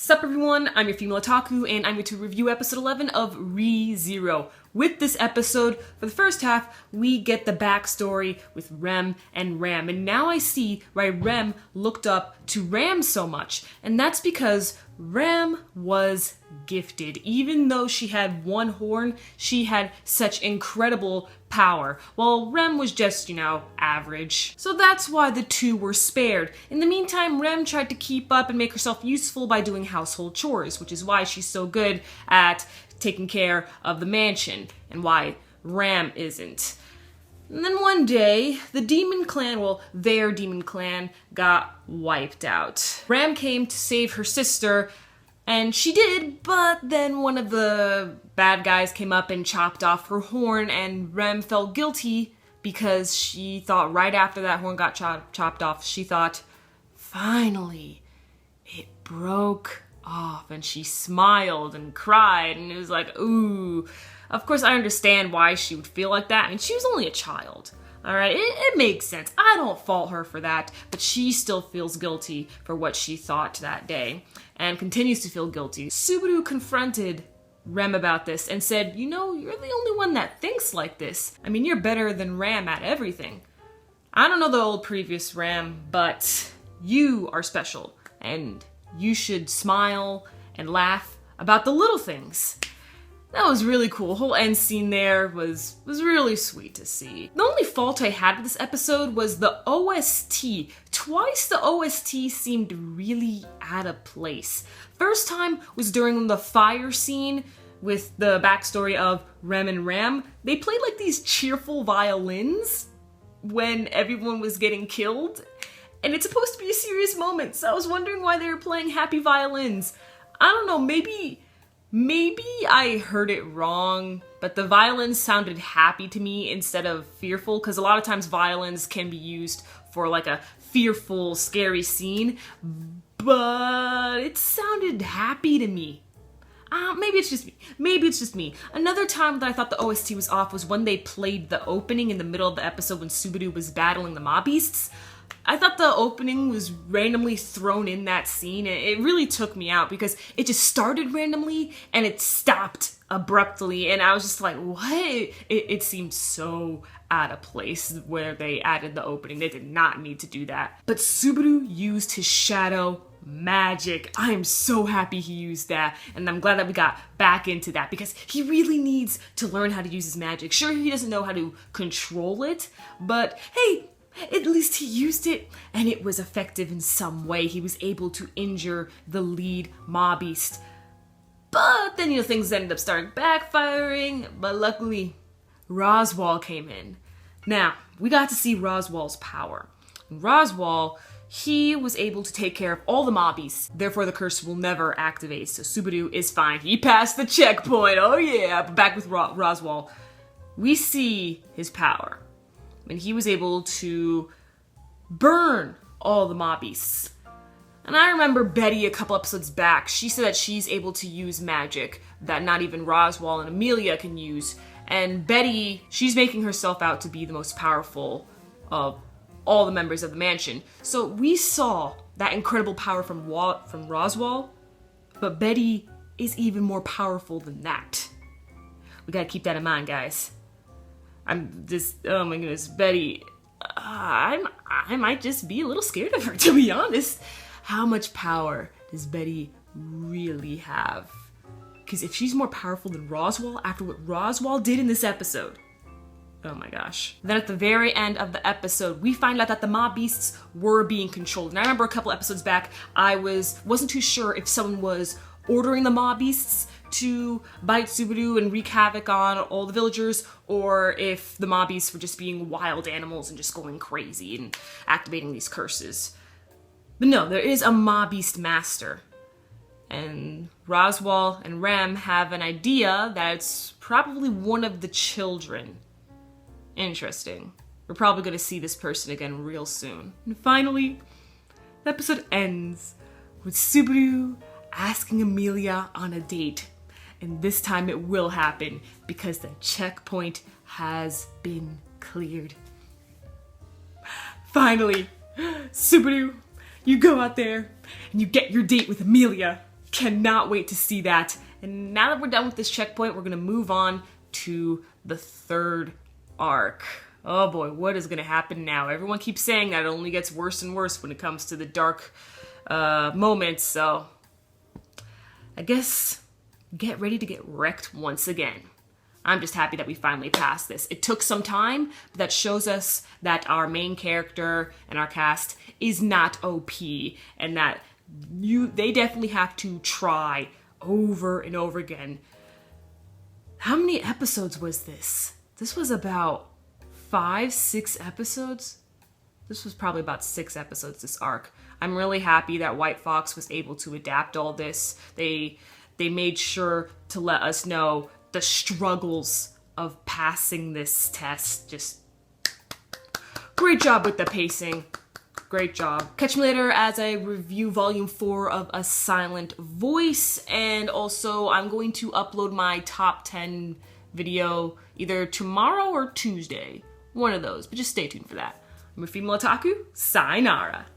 Sup everyone, I'm your female otaku, and I'm going to review episode 11 of Re:Zero. With this episode, for the first half, we get the backstory with Rem and Ram, and now I see why Rem looked up to Ram so much, and that's because Ram was gifted. Even though she had one horn, she had such incredible power, while Rem was just, average. So that's why the two were spared. In the meantime, Rem tried to keep up and make herself useful by doing household chores, which is why she's so good at taking care of the mansion, and why Ram isn't. And then one day, their demon clan got wiped out. Ram came to save her sister, and she did, but then one of the bad guys came up and chopped off her horn, and Rem felt guilty because she thought right after that horn got chopped off, she thought, finally, it broke off, and she smiled and cried, and it was like, ooh. Of course, I understand why she would feel like that. I mean, she was only a child, all right? It makes sense. I don't fault her for that, but she still feels guilty for what she thought that day, and continues to feel guilty. Subaru confronted Rem about this and said, you're the only one that thinks like this. I mean, you're better than Ram at everything. I don't know the old previous Ram, but you are special, and you should smile and laugh about the little things. That was really cool. The whole end scene there was really sweet to see. The only fault I had with this episode was the OST. Twice the OST seemed really out of place. First time was during the fire scene with the backstory of Rem and Ram. They played like these cheerful violins when everyone was getting killed. And it's supposed to be a serious moment, so I was wondering why they were playing happy violins. I don't know, maybe I heard it wrong, but the violins sounded happy to me instead of fearful, because a lot of times violins can be used for like a fearful, scary scene, but it sounded happy to me. Maybe it's just me. Another time that I thought the OST was off was when they played the opening in the middle of the episode when Subaru was battling the mob beasts. I thought the opening was randomly thrown in that scene, and it really took me out because it just started randomly and it stopped abruptly, and I was just like, what? It seemed so out of place where they added the opening. They did not need to do that. But Subaru used his shadow magic. I am so happy he used that, and I'm glad that we got back into that because he really needs to learn how to use his magic. Sure, he doesn't know how to control it, but hey, at least he used it, and it was effective in some way. He was able to injure the lead mob beast. But then, things ended up starting backfiring, but luckily, Roswaal came in. Now, we got to see Roswaal's power. Roswaal, he was able to take care of all the mob beasts, therefore the curse will never activate, so Subaru is fine. He passed the checkpoint, oh yeah! But back with Roswaal, we see his power. And he was able to burn all the mob beasts. And I remember Betty a couple episodes back, she said that she's able to use magic that not even Roswaal and Amelia can use. And Betty, she's making herself out to be the most powerful of all the members of the mansion. So we saw that incredible power from Roswaal, but Betty is even more powerful than that. We gotta keep that in mind, guys. I'm just, oh my goodness, Betty, I might just be a little scared of her, to be honest. How much power does Betty really have? Because if she's more powerful than Roswaal after what Roswaal did in this episode, oh my gosh. Then at the very end of the episode, we find out that the mob beasts were being controlled. And I remember a couple episodes back, I wasn't too sure if someone was ordering the mob beasts to bite Subaru and wreak havoc on all the villagers, or if the mob beasts were just being wild animals and just going crazy and activating these curses. But no, there is a mob beast master. And Roswaal and Ram have an idea that it's probably one of the children. Interesting. We're probably going to see this person again real soon. And finally, the episode ends with Subaru asking Amelia on a date. And this time it will happen because the checkpoint has been cleared. Finally, Subaru, you go out there and you get your date with Amelia. Cannot wait to see that. And now that we're done with this checkpoint, we're gonna move on to the third arc. Oh boy, what is gonna happen now? Everyone keeps saying that it only gets worse and worse when it comes to the dark moments, so I guess get ready to get wrecked once again. I'm just happy that we finally passed this. It took some time, but that shows us that our main character and our cast is not OP, and that they definitely have to try over and over again. How many episodes was this? This was about 5-6 episodes? This was probably about 6 episodes, this arc. I'm really happy that White Fox was able to adapt all this. They made sure to let us know the struggles of passing this test. Just great job with the pacing. Great job. Catch me later as I review volume 4 of A Silent Voice, and also I'm going to upload my top 10 video either tomorrow or Tuesday. One of those, but just stay tuned for that. I'm a female otaku. Sayonara.